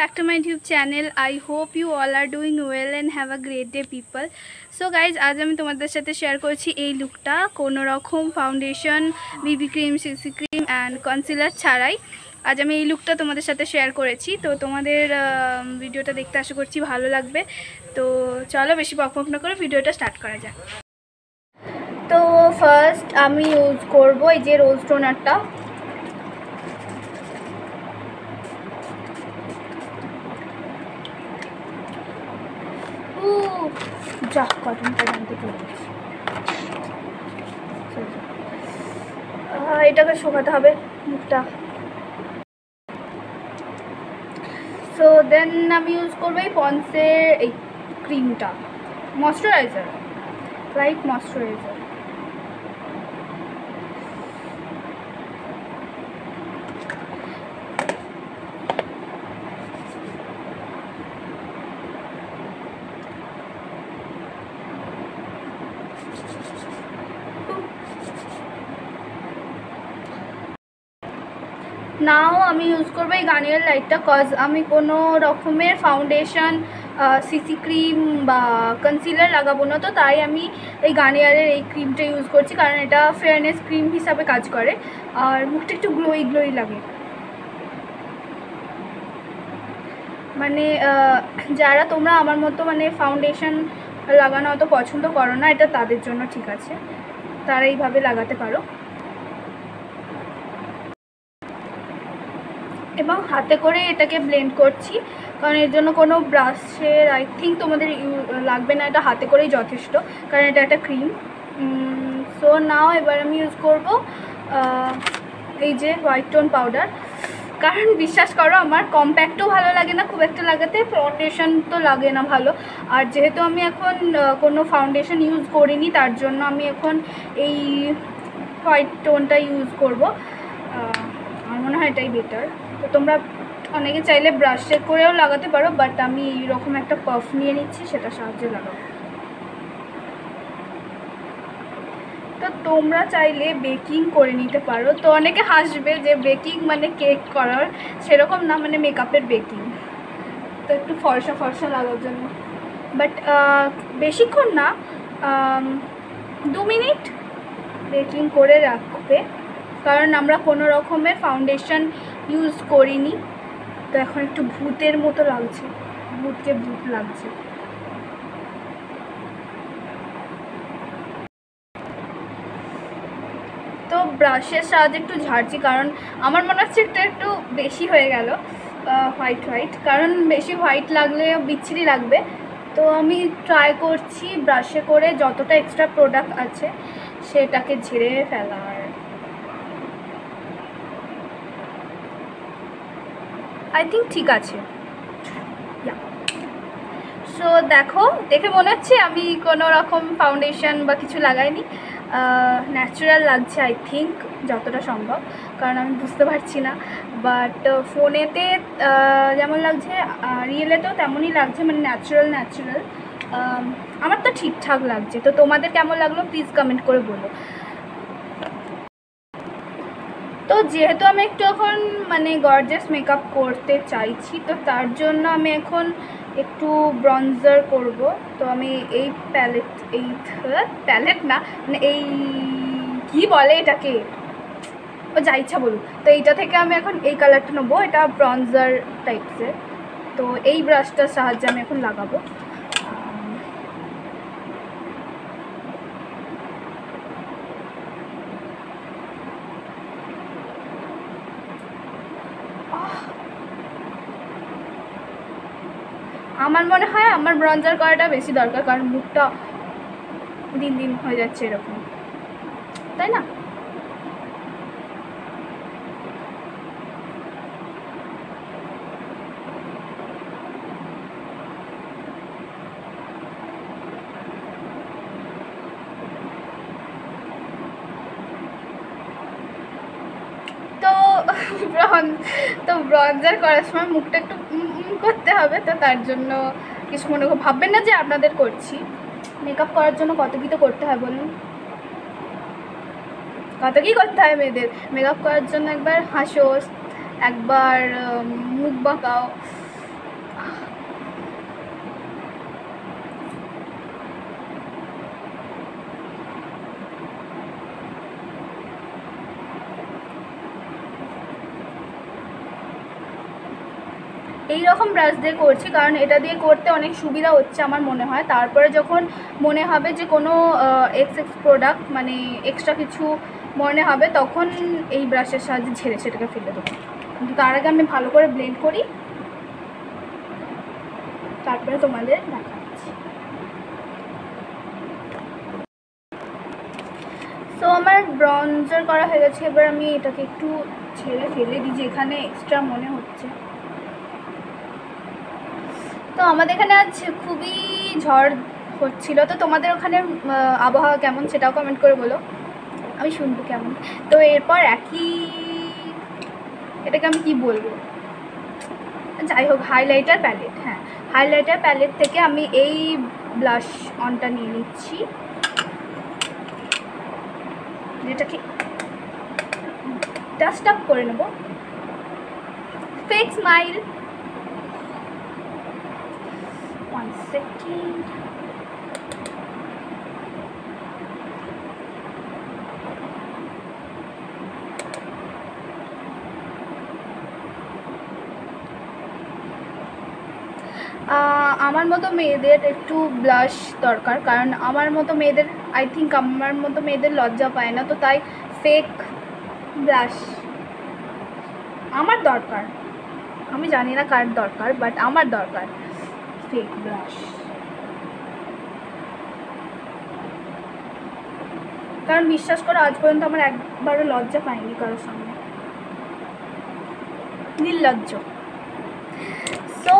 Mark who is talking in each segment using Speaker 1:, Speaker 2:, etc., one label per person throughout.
Speaker 1: back to my YouTube channel. I hope you all are doing well and have a great day people. So guys, আজ আমি তোমাদের সাথে share করছি এই লুকটা কোনো রকম foundation, Bibi cream, CC cream and concealer ছাড়াই আজ আমি এই লুকটা তোমাদের সাথে শেয়ার করেছি। তো তোমাদের ভিডিওটা দেখতে আশা করছি ভালো লাগবে। তো চলো বেশি বকবক না করে ভিডিওটা স্টার্ট করা যাক। তো ফার্স্ট আমি ইউজ করব এই যে রোজ টোনারটা। যা কটনটা জানতে চলেছি, এটাকে শুকাতে হবে মুখটা। সো দেন আমি ইউজ করবো এই পন্সের এই ক্রিমটা, ময়শ্চারাইজার, লাইট ময়শ্চারাইজার। নাও আমি ইউজ করবো এই গার্নিয়ার লাইটটা, কজ আমি কোনো রকমের ফাউন্ডেশন, সিসি ক্রিম বা কনসিলার লাগাবো না, তো তাই আমি এই গার্নিয়ারের এই ক্রিমটা ইউজ করছি, কারণ এটা ফেয়ারনেস ক্রিম হিসাবে কাজ করে আর মুখটা একটু গ্লোই গ্লোই লাগে। মানে যারা তোমরা আমার মতো মানে ফাউন্ডেশন লাগানো অত পছন্দ করো না, এটা তাদের জন্য ঠিক আছে, তারা এইভাবে লাগাতে পারো। এবং হাতে করে এটাকে ব্লেন্ড করছি, কারণ এর জন্য কোনো ব্রাশের আই থিঙ্ক তোমাদের লাগবে না, এটা হাতে করেই যথেষ্ট, কারণ এটা একটা ক্রিম। সো নাও এবার আমি ইউজ করব এই যে হোয়াইট টোন পাউডার, কারণ বিশ্বাস করো আমার কম্প্যাক্টও ভালো লাগে না খুব একটা লাগাতে, ফাউন্ডেশন তো লাগে না ভালো, আর যেহেতু আমি এখন কোনো ফাউন্ডেশন ইউজ করিনি তার জন্য আমি এখন এই হোয়াইট টোনটা ইউজ করব। আমার মনে হয় এটাই বেটার। তো তোমরা অনেকে চাইলে ব্রাশে করেও লাগাতে পারো, বাট আমি এইরকম একটা পাফ নিয়ে নিচ্ছি, সেটা সাহায্যে লাগাবো। তো তোমরা চাইলে বেকিং করে নিতে পারো। তো অনেকে হাসবে যে বেকিং মানে কেক করার, সেরকম না, মানে মেকআপের বেকিং, তো একটু ফর্সা ফর্সা লাগার জন্য। বাট বেশিক্ষণ না, 2 মিনিট বেকিং করে রাখবে, কারণ আমরা কোনো রকমের ফাউন্ডেশন ইউজ করিনি। তো এখন একটু ভূতের মতো লাগছে, ভূতকে ভূত লাগছে। তো ব্রাশের সাহায্যে একটু ঝাড়ছি, কারণ আমার মনে হচ্ছে এটা একটু বেশি হয়ে গেল হোয়াইট হোয়াইট, কারণ বেশি হোয়াইট লাগলে বিচ্ছিরি লাগবে। তো আমি ট্রাই করছি ব্রাশে করে যতটা এক্সট্রা প্রোডাক্ট আছে সেটাকে ঝেড়ে ফেলার। আই থিঙ্ক ঠিক আছে। সো দেখো, দেখে মনে হচ্ছে আমি কোনো রকম ফাউন্ডেশন বা কিছু লাগাইনি, ন্যাচারাল লাগছে আই থিঙ্ক যতটা সম্ভব, কারণ আমি বুঝতে পারছি না। বাট ফোনেতে যেমন লাগছে রিয়েলেতেও তেমনই লাগছে, মানে ন্যাচারাল ন্যাচারাল। আমার তো ঠিকঠাক লাগছে। তো তোমাদের কেমন লাগলো প্লিজ কমেন্ট করে বলো। তো যেহেতু আমি একটু এখন মানে গর্জিয়াস মেকআপ করতে চাইছি, তো তার জন্য আমি এখন একটু ব্রঞ্জার করব। তো আমি এই প্যালেট না, মানে এই কি বলে এটাকে, ও যা ইচ্ছা বলুক, তো এইটা থেকে আমি এখন এই কালারটা নেবো, এটা ব্রঞ্জার টাইপসের। তো এই ব্রাশটার সাহায্যে আমি এখন লাগাবো। আমার মনে হয় আমার ব্রঞ্জার করাটা বেশি দরকার, কারণ মুখটা দিন দিন হয়ে যাচ্ছে এরকম, তাই না? তো ব্রঞ্জার করার সময় মুখটা একটু করতে হবে, তো তার জন্য কিছু মনে ভাববেন না যে আপনাদের করছি। মেকআপ করার জন্য কত কি তো করতে হয় বলুন, কত কি করতে হয় মেয়েদের মেকআপ করার জন্য। একবার হাসো, একবার মুখ বাঁকাও, এই রকম ব্রাশ দিয়ে করছি, কারণ এটা দিয়ে করতে অনেক সুবিধা হচ্ছে আমার মনে হয়। তারপরে যখন মনে হবে যে কোনো এক্স প্রোডাক্ট মানে এক্সট্রা কিছু মনে হবে, তখন এই ব্রাশের সাহায্যে ঝেড়ে সেটাকে ফেলে দেবো। কিন্তু তার আগে আমি ভালো করে ব্লেন্ড করি, তারপরে তোমাদের দেখাচ্ছি। তো আমার ব্রঞ্জার করা হয়ে গেছে। এবার আমি এটাকে একটু ছেড়ে ফেলে দিই যেখানে এক্সট্রা মনে হচ্ছে। তো আমাদের এখানে আজ খুবই ঝড় হচ্ছিল। তো তোমাদের ওখানে আবহাওয়া কেমন সেটাও কমেন্ট করে বলো, আমি শুনবো কেমন। তো এরপর এটাকে আমি কি বলবো, যাই হোক, হাইলাইটার প্যালেট, হ্যাঁ হাইলাইটার প্যালেট থেকে আমি এই ব্লাশ অনটা নিয়ে নিচ্ছি, যেটাকে ডাস্ট আপ করে নেব। Fake smile, 1 second. আমার মতো মেয়েদের একটু ব্লাশ দরকার, কারণ আমার মতো মেয়েদের আমার মতো মেয়েদের লজ্জা পায় না, তো তাই ফেক ব্লাশ আমার দরকার। আমি জানি না কার দরকার, বাট আমার দরকার ফেক ব্লাশ। কারণ বিশ্বাস করো, আজ পর্যন্ত আমার একবারও লজ্জা পাইনি কারোর সামনে, নির্লজ্জ। সো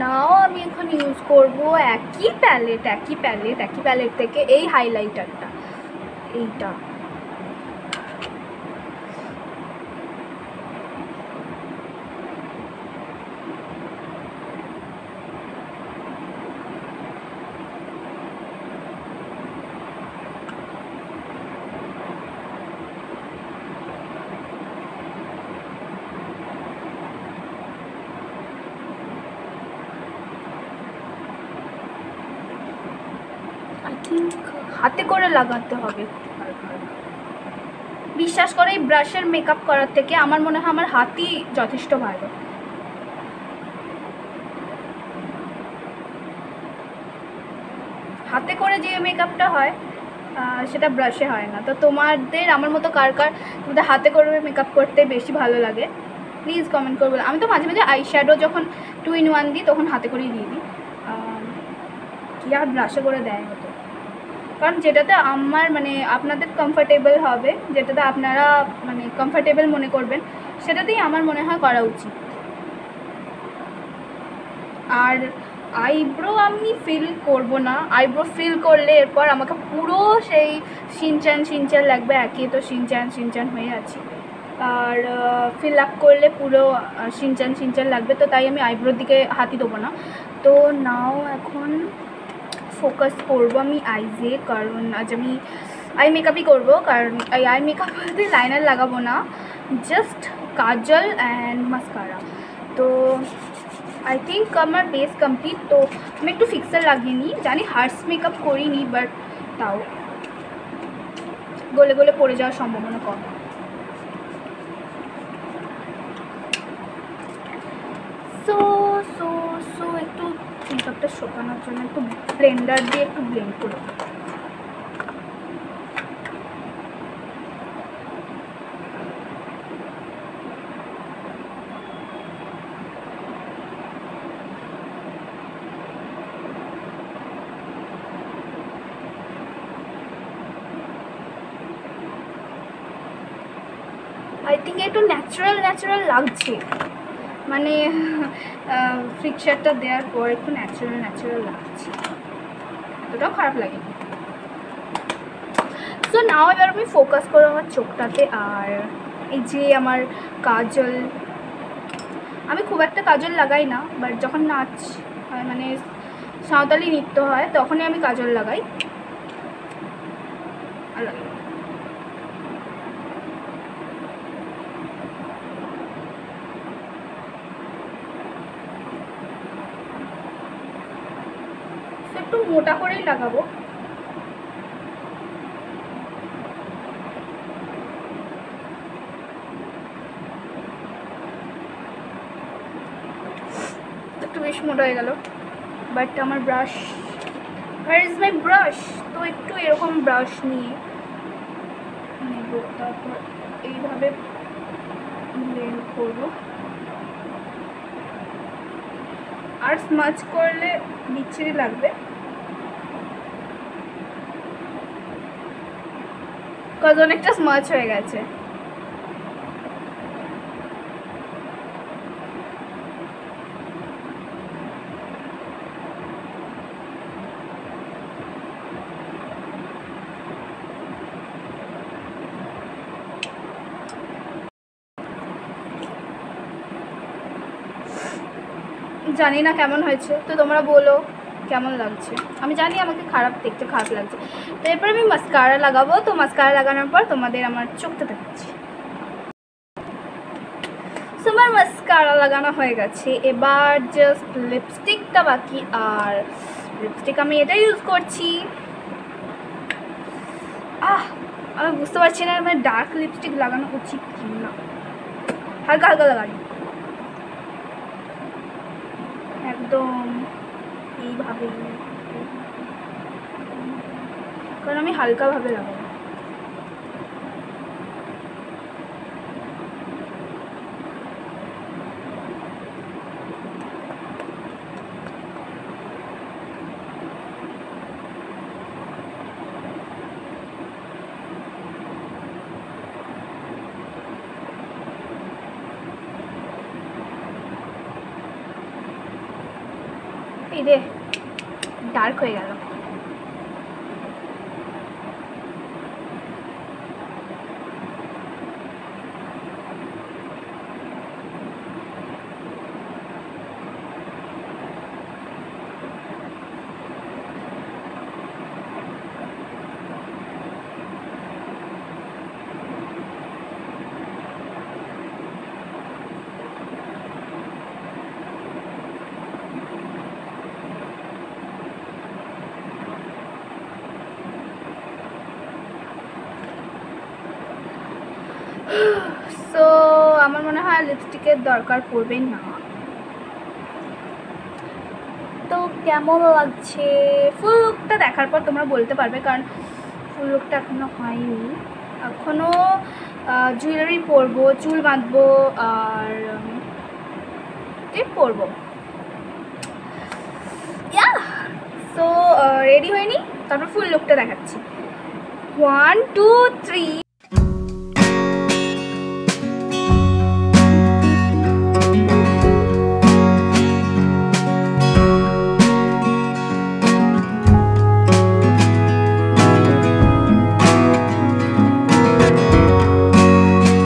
Speaker 1: নাও আমি এখন ইউজ করবো একই প্যালেট থেকে এই হাইলাইটারটা, এইটা। হাতে করে লাগাতে হবে। বিশ্বাস করে এই ব্রাশের মেকআপ করার থেকে আমার মনে হয় আমার হাতই যথেষ্ট ভালো। হাতে করে যে মেকআপটা হয় সেটা ব্রাশে হয় না। তো তোমাদের আমার মতো কার তোমাদের হাতে করে মেকআপ করতে বেশি ভালো লাগে প্লিজ কমেন্ট করে বলো। আমি তো মাঝে মাঝে আই শ্যাডো যখন 2 in 1 দিই তখন হাতে করেই দিয়ে দিই, কি আর ব্রাশে করে দেয় হতো। কারণ যেটাতে আমার মানে আপনাদের কমফর্টেবল হবে, যেটাতে আপনারা মানে কমফর্টেবল মনে করবেন, সেটাতেই আমার মনে হয় করা উচিত। আর আইব্রো আমি ফিল করব না, আইব্রো ফিল করলে এরপর আমাকে পুরো সেই শিনচ্যান লাগবে, একই তো শিনচ্যান হয়ে আছি। আর ফিল আপ করলে পুরো শিনচ্যান লাগবে, তো তাই আমি আইব্রোর দিকে হাতই দেবো না। তো নাও এখন ফোকাস করবো আমি আইজে, কারণ আজ আমি আই মেকআপই করবো। কারণ এই আই মেকআপ বলতে লাইনার লাগাবো না, জাস্ট কাজল অ্যান্ড মাস্কারা। তো আই থিঙ্ক আমার বেস কমপ্লিট। তো আমি একটু ফিক্সার লাগিয়ে নিই, জানি হার্স মেকআপ করিনি, বাট তাও গলে গলে পড়ে যাওয়ার সম্ভাবনা কম। সো একটু মেকআপটা শুকানোর জন্য একটু ব্লেন্ডার দিয়ে একটু ব্লেন্ড করে আই থিঙ্ক একটু ন্যাচারাল লাগছে, মানে ফিক্সারটা দেওয়ার পর একটু ন্যাচারাল লাগছে, এতটাও খারাপ লাগে। সো নাও এবার আমি ফোকাস করবো আমার চোখটাতে। আর এই যে আমার কাজল, আমি খুব একটা কাজল লাগাই না, বাট যখন নাচ হয় মানে সাঁওতালি নৃত্য হয় তখনই আমি কাজল লাগাই। একটু মোটা করেই লাগাবো। বেশ মোটা হয়ে গেল। বাট আমার brush, where is my brush? তো একটু এরকম ব্রাশ নিয়ে নেব, তারপর এইভাবে ব্লেন্ড করব। আর স্মাচ করলে বিচ্ছিরি লাগবে, কজ অনেকটা স্মাচ হয়ে গেছে। জানি না কেমন হয়েছে, তো তোমরা বলো কেমন লাগছে। আমি জানি আমাকে খারাপ দেখতে, খারাপ লাগছে। তো এরপর আমি মাস্কারা লাগাবো। তো মাস্কারা লাগানোর পর তোমাদের আমার চোখটা দেখাচ্ছি। সো আমার মাস্কারা লাগানো হয়ে গেছে, এবার জাস্ট লিপস্টিকটা বাকি। আর লিপস্টিক আমি এটা ইউজ করছি। আমি বুঝতে পারছি না আমার ডার্ক লিপস্টিক লাগানো উচিত কি না। হালকা হালকা লাগাই, একদম এইভাবে, কারণ আমি হালকাভাবে লাগাবো। এই রে, ডার্ক হয়ে গেল। সো আমার মনে হয় লিপস্টিকের দরকার পড়বে না। তো কেমন লাগছে ফুল লুকটা দেখার পর তোমরা বলতে পারবে, কারণ ফুল লুকটা এখনও হয়নি। এখনও জুয়েলারি পরবো, চুল বাঁধবো, আর টিপ পরবো। সো রেডি হয়নি, তারপর ফুল লুকটা দেখাচ্ছি। 1 2 3